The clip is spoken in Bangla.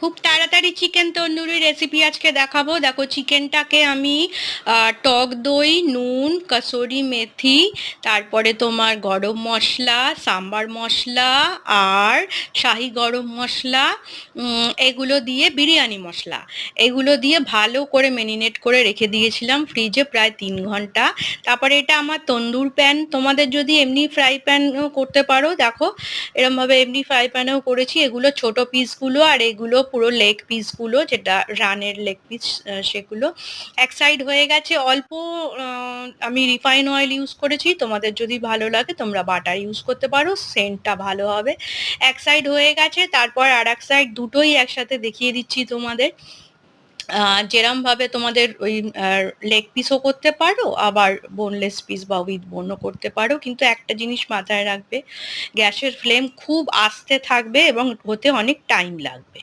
খুব তাড়াতাড়ি চিকেন তন্দুরি রেসিপি আজকে দেখাবো। দেখো, চিকেনটাকে আমি টক দই, নুন, কসুরি মেথি, তারপরে তোমার গরম মশলা, সাম্বার মশলা আর শাহি গরম মশলা, এগুলো দিয়ে বিরিয়ানি মশলা, এগুলো দিয়ে ভালো করে ম্যারিনেট করে রেখে দিয়েছিলাম ফ্রিজে প্রায় 3 ঘন্টা। তারপরে এটা আমার তন্দুর প্যান, তোমাদের যদি এমনি ফ্রাই প্যান করতে পারো, দেখো এরম ভাবে এমনি ফ্রাই প্যানেও করেছি। এগুলো ছোট পিসগুলো, আর এগুলো পুরো লেগ পিসগুলো, যেটা রানের লেগ পিস, সেগুলো এক সাইড হয়ে গেছে। অল্প আমি রিফাইন অয়েল ইউজ করেছি, তোমাদের যদি ভালো লাগে তোমরা বাটার ইউজ করতে পারো, সেন্টটা ভালো হবে। এক সাইড হয়ে গেছে, তারপর আর এক সাইড দুটোই একসাথে দেখিয়ে দিচ্ছি তোমাদের। যেরম ভাবে তোমাদের ওই লেগ পিসও করতে পারো, আবার বোনলেস পিস বা উইথ বোনও করতে পারো, কিন্তু একটা জিনিস মাথায় রাখবে, গ্যাসের ফ্লেম খুব আস্তে থাকবে এবং হতে অনেক টাইম লাগবে।